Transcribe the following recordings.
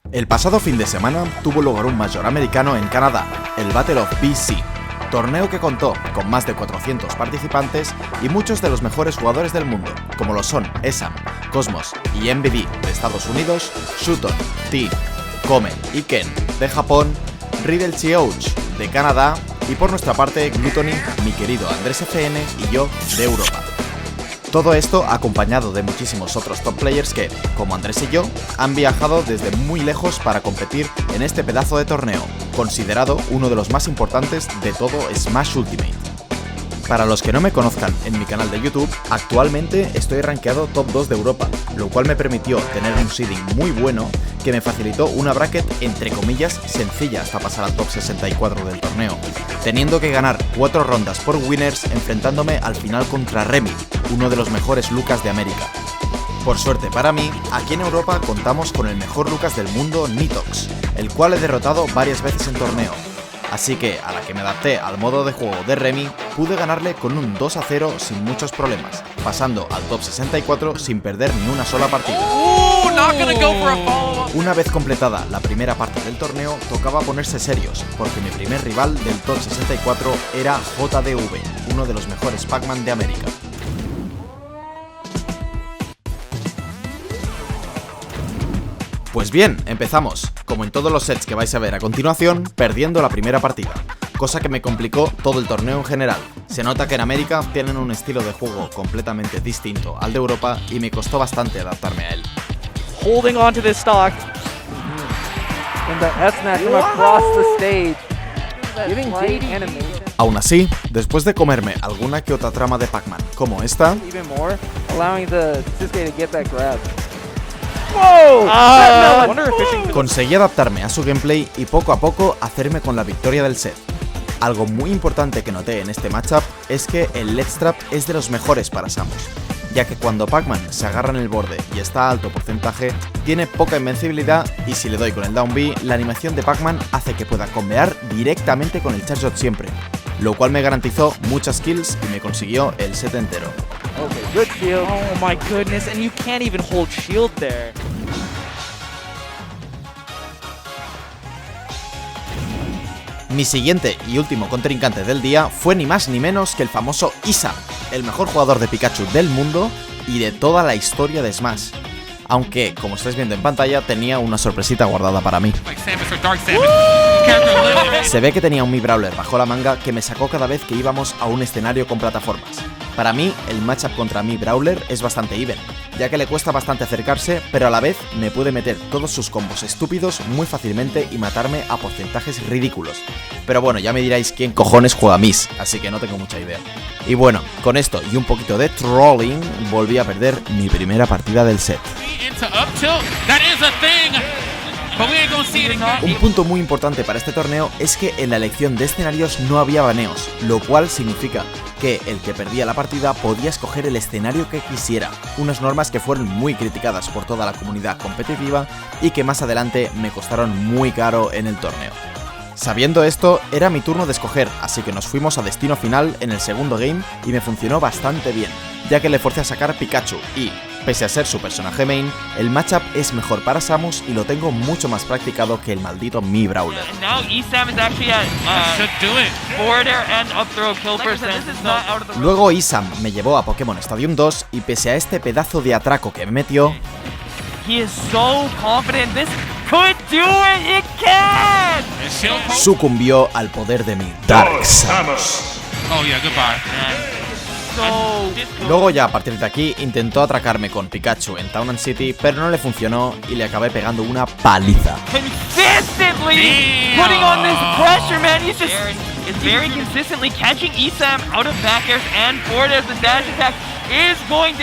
El pasado fin de semana tuvo lugar un Major americano en Canadá, el Battle of BC, torneo que contó con más de 400 participantes y muchos de los mejores jugadores del mundo, como lo son Esam, Cosmos y MVD de Estados Unidos, Shuton, T, Kome y Ken de Japón, Riddle Chiouch de Canadá y por nuestra parte Gluttony, mi querido Andrés FN y yo de Europa. Todo esto acompañado de muchísimos otros top players que, como Andrés y yo, han viajado desde muy lejos para competir en este pedazo de torneo, considerado uno de los más importantes de todo Smash Ultimate. Para los que no me conozcan en mi canal de YouTube, actualmente estoy rankeado top 2 de Europa, lo cual me permitió tener un seeding muy bueno que me facilitó una bracket entre comillas sencilla hasta pasar al top 64 del torneo, teniendo que ganar 4 rondas por winners enfrentándome al final contra Remy, uno de los mejores Lucas de América. Por suerte para mí, aquí en Europa contamos con el mejor Lucas del mundo, Nitox, el cual he derrotado varias veces en torneo. Así que, a la que me adapté al modo de juego de Remy, pude ganarle con un 2-0 sin muchos problemas, pasando al top 64 sin perder ni una sola partida. Una vez completada la primera parte del torneo, tocaba ponerse serios, porque mi primer rival del top 64 era JDV, uno de los mejores Pac-Man de América. Pues bien, empezamos, como en todos los sets que vais a ver a continuación, perdiendo la primera partida, cosa que me complicó todo el torneo en general. Se nota que en América tienen un estilo de juego completamente distinto al de Europa y me costó bastante adaptarme a él. Holding on to this stock. And the S-Smash from across the stage. Giving great animation. Aún así, después de comerme alguna que otra trama de Pac-Man como esta, Even more, allowing the Sisuke to get that grab. conseguí adaptarme a su gameplay y poco a poco hacerme con la victoria del set. Algo muy importante que noté en este matchup es que el Let's Trap es de los mejores para Samus, ya que cuando Pac-Man se agarra en el borde y está a alto porcentaje, tiene poca invencibilidad y si le doy con el Down B, la animación de Pac-Man hace que pueda combear directamente con el Charge Shot siempre, lo cual me garantizó muchas kills y me consiguió el set entero. Okay, good shield. Oh my goodness, and you can't even hold shield there. Mi siguiente y último contrincante del día fue ni más ni menos que el famoso Isam, el mejor jugador de Pikachu del mundo y de toda la historia de Smash. Aunque, como estáis viendo en pantalla, tenía una sorpresita guardada para mí. Se ve que tenía un Mi Brawler bajo la manga que me sacó cada vez que íbamos a un escenario con plataformas. Para mí, el matchup contra Mi Brawler es bastante even, ya que le cuesta bastante acercarse, pero a la vez me puede meter todos sus combos estúpidos muy fácilmente y matarme a porcentajes ridículos. Pero bueno, ya me diráis quién cojones juega Miss, así que no tengo mucha idea. Y bueno, con esto y un poquito de trolling, volví a perder mi primera partida del set. Un punto muy importante para este torneo es que en la elección de escenarios no había baneos, lo cual significa que el que perdía la partida podía escoger el escenario que quisiera, unas normas que fueron muy criticadas por toda la comunidad competitiva y que más adelante me costaron muy caro en el torneo. Sabiendo esto, era mi turno de escoger, así que nos fuimos a destino final en el segundo game y me funcionó bastante bien, ya que le forcé a sacar Pikachu y, pese a ser su personaje main, el matchup es mejor para Samus y lo tengo mucho más practicado que el maldito Mi Brawler. Luego Isam me llevó a Pokémon Stadium 2 y pese a este pedazo de atraco que me metió, sucumbió al poder de mi Dark Samus. Luego ya a partir de aquí intentó atracarme con Pikachu en Town and City, pero no le funcionó y le acabé pegando una paliza.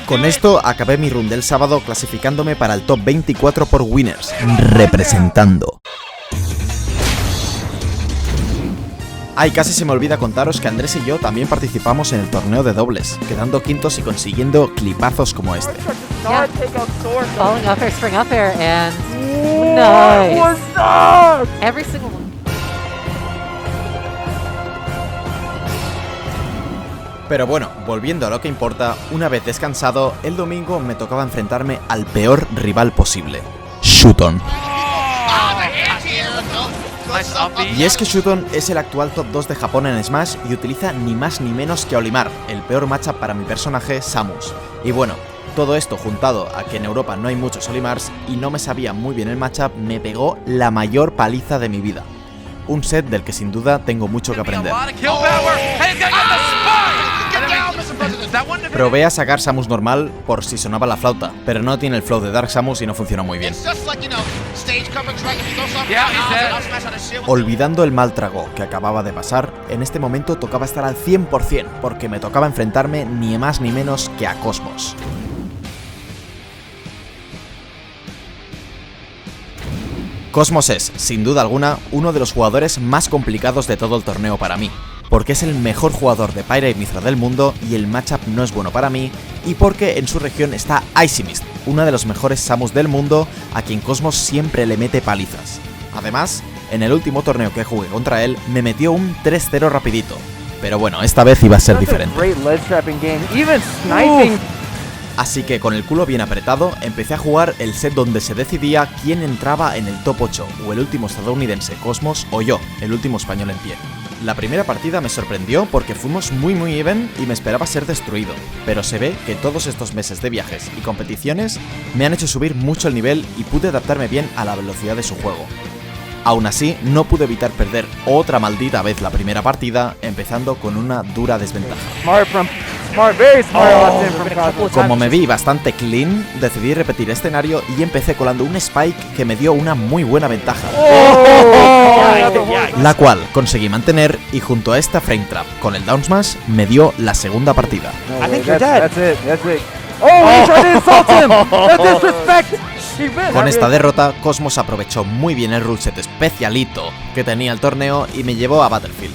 Con esto acabé mi run del sábado clasificándome para el top 24 por winners, representando. Ay, casi se me olvida contaros que Andrés y yo también participamos en el torneo de dobles, quedando quintos y consiguiendo clipazos como este. Yeah. Falling up air, spring up air, and nice. What's up? Every single one. Pero bueno, volviendo a lo que importa, una vez descansado, el domingo me tocaba enfrentarme al peor rival posible, Shuton. Y es que Shudon es el actual top 2 de Japón en Smash y utiliza ni más ni menos que a Olimar, el peor matchup para mi personaje, Samus. Y bueno, todo esto juntado a que en Europa no hay muchos Olimars y no me sabía muy bien el matchup, me pegó la mayor paliza de mi vida. Un set del que sin duda tengo mucho que aprender. Probé a sacar Samus normal por si sonaba la flauta, pero no tiene el flow de Dark Samus y no funciona muy bien. Olvidando el mal trago que acababa de pasar, en este momento tocaba estar al 100% porque me tocaba enfrentarme ni más ni menos que a Cosmos. Cosmos es, sin duda alguna, uno de los jugadores más complicados de todo el torneo para mí, porque es el mejor jugador de Pyra y Mythra del mundo y el matchup no es bueno para mí, y porque en su región está Icy Mist, una de los mejores Samus del mundo a quien Cosmos siempre le mete palizas. Además, en el último torneo que jugué contra él, me metió un 3-0 rapidito, pero bueno, esta vez iba a ser diferente. Así que con el culo bien apretado, empecé a jugar el set donde se decidía quién entraba en el top 8, o el último estadounidense, Cosmos, o yo, el último español en pie. La primera partida me sorprendió porque fuimos muy even y me esperaba ser destruido, pero se ve que todos estos meses de viajes y competiciones me han hecho subir mucho el nivel y pude adaptarme bien a la velocidad de su juego. Aún así, no pude evitar perder otra maldita vez la primera partida, empezando con una dura desventaja. Como me vi bastante clean, decidí repetir escenario y empecé colando un spike que me dio una muy buena ventaja, la cual conseguí mantener y junto a esta frame trap con el down smash me dio la segunda partida. Con esta derrota, Cosmos aprovechó muy bien el ruleset especialito que tenía el torneo y me llevó a Battlefield,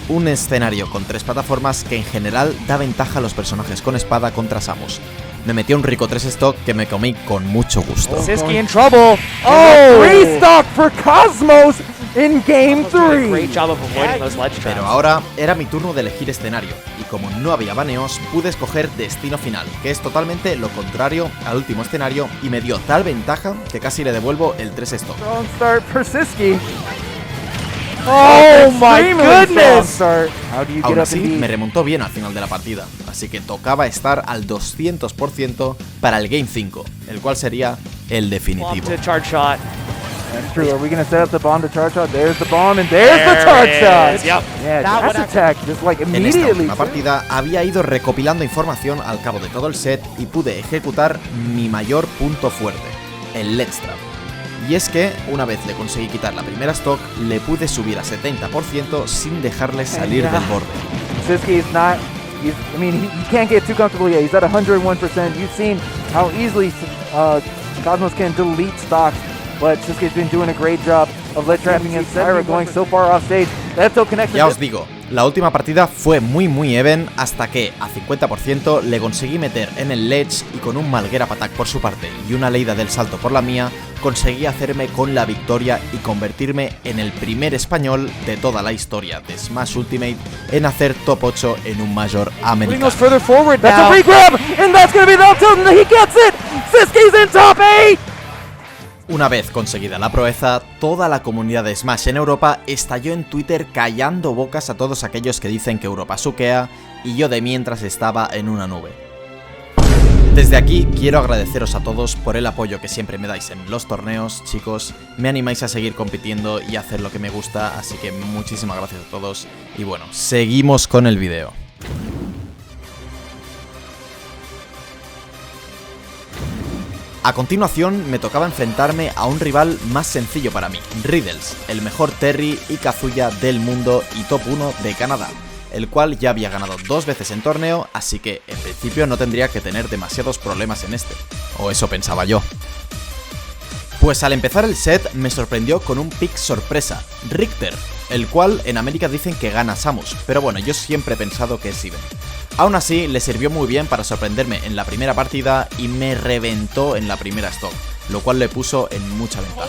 un escenario con 3 plataformas que en general da ventaja a los personajes con espada contra Samus. Me metió un rico 3 stock que me comí con mucho gusto. Siski in trouble. Oh, 3 stock for Cosmos in game 3. Pero ahora era mi turno de elegir escenario, y como no había baneos, pude escoger Destino Final, que es totalmente lo contrario al último escenario, y me dio tal ventaja que casi le devuelvo el 3 stock. Strong start for Siski. Oh my goodness! Aún así, me remontó bien al final de la partida, así que tocaba estar al 200% para el Game 5, el cual sería el definitivo. That's true. Are we going to set up the bomb to charge shot? There's the bomb and there's the charge shot. Yep. Yeah, dash attack just like En esta immediately. última partida había ido recopilando información al cabo de todo el set y pude ejecutar mi mayor punto fuerte, el Let's Trap. Y es que, una vez le conseguí quitar la primera stock, le pude subir a 70% sin dejarle salir del borde. Siski is not. I mean, he can't get too comfortable yet. He's at 101%. You've seen how easily Cosmos can delete stocks. But Siski's been doing a great job of leg trapping and Pyra going so far off stage. That connection. Ya os digo, la última partida fue muy even hasta que, a 50%, le conseguí meter en el ledge y con un mal Get Up Attack por su parte y una leída del salto por la mía, conseguí hacerme con la victoria y convertirme en el primer español de toda la historia de Smash Ultimate en hacer top 8 en un Major americano. Further forward. That's a re-grab, and that's going to be the up tilt, and he gets it. Siski's in top 8. Una vez conseguida la proeza, toda la comunidad de Smash en Europa estalló en Twitter callando bocas a todos aquellos que dicen que Europa suquea, y yo de mientras estaba en una nube. Desde aquí quiero agradeceros a todos por el apoyo que siempre me dais en los torneos, chicos, me animáis a seguir compitiendo y a hacer lo que me gusta, así que muchísimas gracias a todos, y bueno, seguimos con el video. A continuación me tocaba enfrentarme a un rival más sencillo para mí, Riddles, el mejor Terry y Kazuya del mundo y top 1 de Canadá, el cual ya había ganado 2 veces en torneo, así que en principio no tendría que tener demasiados problemas en este, o eso pensaba yo. Pues al empezar el set me sorprendió con un pick sorpresa, Richter, el cual en América dicen que gana Samus, pero bueno, yo siempre he pensado que es Even. Aún así, le sirvió muy bien para sorprenderme en la primera partida y me reventó en la primera stock, lo cual le puso en mucha ventaja.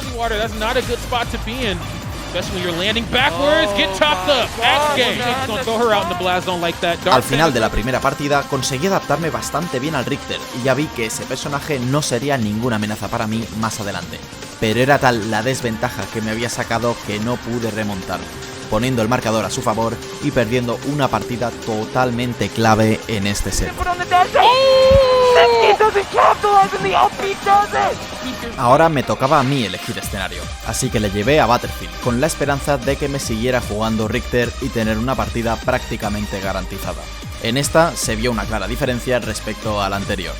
Al final de la primera partida conseguí adaptarme bastante bien al Richter y ya vi que ese personaje no sería ninguna amenaza para mí más adelante. pero era tal la desventaja que me había sacado que no pude remontar, poniendo el marcador a su favor y perdiendo una partida totalmente clave en este set. Ahora me tocaba a mí elegir escenario, así que le llevé a Battlefield con la esperanza de que me siguiera jugando Richter y tener una partida prácticamente garantizada. En esta se vio una clara diferencia respecto a la anterior.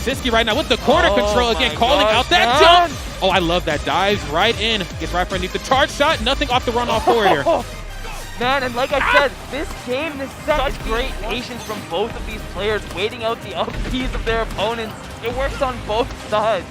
Siski right now with the corner control again, calling out that jump. Oh, I love that. Dives right in, gets right underneath the charge shot. Nothing off the runoff forward here. Man, and like I said, this game, this such great patience from both of these players, waiting out the up Bs of their opponents. It works on both sides.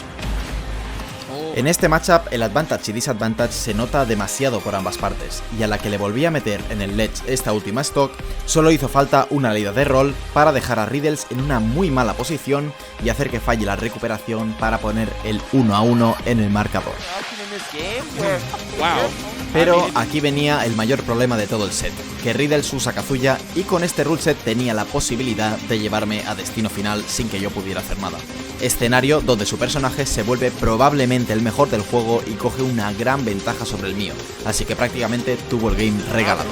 En este matchup el advantage y disadvantage se nota demasiado por ambas partes, y a la que le volví a meter en el ledge esta última stock, solo hizo falta una leída de rol para dejar a Riddles en una muy mala posición y hacer que falle la recuperación para poner el 1-1 en el marcador. Pero aquí venía el mayor problema de todo el set, que Riddles usa Kazuya y con este rule set tenía la posibilidad de llevarme a destino final sin que yo pudiera hacer nada. Escenario donde su personaje se vuelve probablemente el mejor del juego y coge una gran ventaja sobre el mío, así que prácticamente tuvo el game regalado.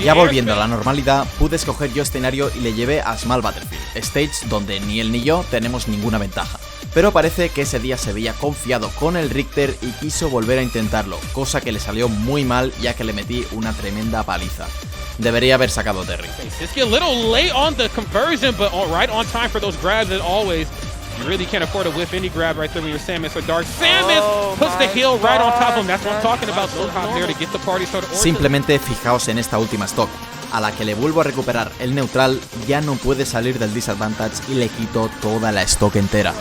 Ya volviendo a la normalidad, pude escoger yo escenario y le llevé a Small Battlefield, stage donde ni él ni yo tenemos ninguna ventaja. Pero parece que ese día se veía confiado con el Richter y quiso volver a intentarlo, cosa que le salió muy mal ya que le metí una tremenda paliza. Debería haber sacado Terry. Siski a little late on the conversion, but right on time for those grabs as always. You really can't afford to whiff any grab right there when you're Samus or Dark. Samus puts the heel right on top of him. That's what I'm talking about. Those top there to get the party started. Simplemente fijaos en esta última stock. A la que le vuelvo a recuperar el neutral, ya no puede salir del disadvantage y le quito toda la stock entera.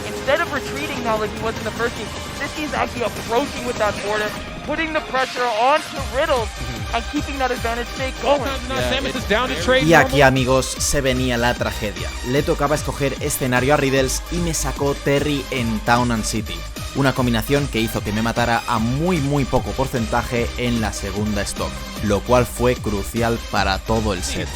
Instead of retreating now like he was in the first game, Siski's actually approaching with that border, putting the pressure onto Riddles and keeping that advantage stay going. Y aquí, amigos, se venía la tragedia. Le tocaba escoger escenario a Riddles y me sacó Terry en Town and City. Una combinación que hizo que me matara a muy poco porcentaje en la segunda stock, lo cual fue crucial para todo el set.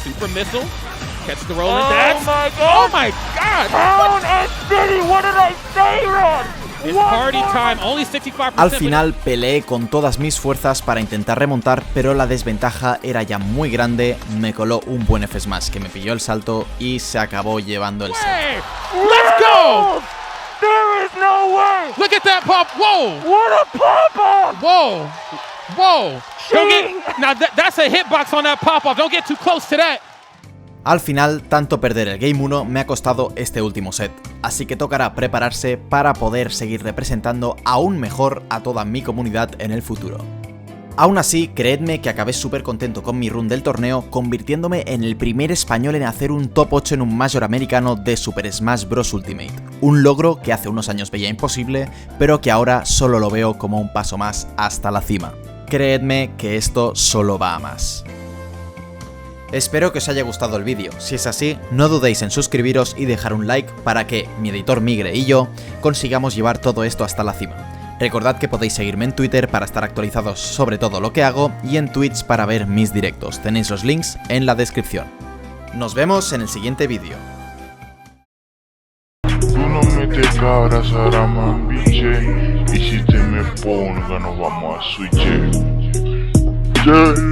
Catch the roll and dash. Oh my god! Town and City, what did I say, Ron? It's party time, only 65%. Al final peleé con todas mis fuerzas para intentar remontar, pero la desventaja era ya muy grande, me coló un buen F-Smash que me pilló el salto y se acabó llevando el set. Let's go! There is no way! Look at that pop! Whoa! What a pop-off! Whoa! Whoa! Don't get, now that's a hitbox on that pop-off. Don't get too close to that. Al final, tanto perder el Game 1 me ha costado este último set, así que tocará prepararse para poder seguir representando aún mejor a toda mi comunidad en el futuro. Aún así, creedme que acabé súper contento con mi run del torneo, convirtiéndome en el primer español en hacer un top 8 en un Major americano de Super Smash Bros. Ultimate. Un logro que hace unos años veía imposible, pero que ahora solo lo veo como un paso más hasta la cima. Creedme que esto solo va a más. Espero que os haya gustado el vídeo, si es así, no dudéis en suscribiros y dejar un like para que mi editor Migre y yo consigamos llevar todo esto hasta la cima. Recordad que podéis seguirme en Twitter para estar actualizados sobre todo lo que hago y en Twitch para ver mis directos, tenéis los links en la descripción. Nos vemos en el siguiente vídeo. Tú no me te cabras, ahora más biche, y si te me ponga nos vamos a switch. Yeah.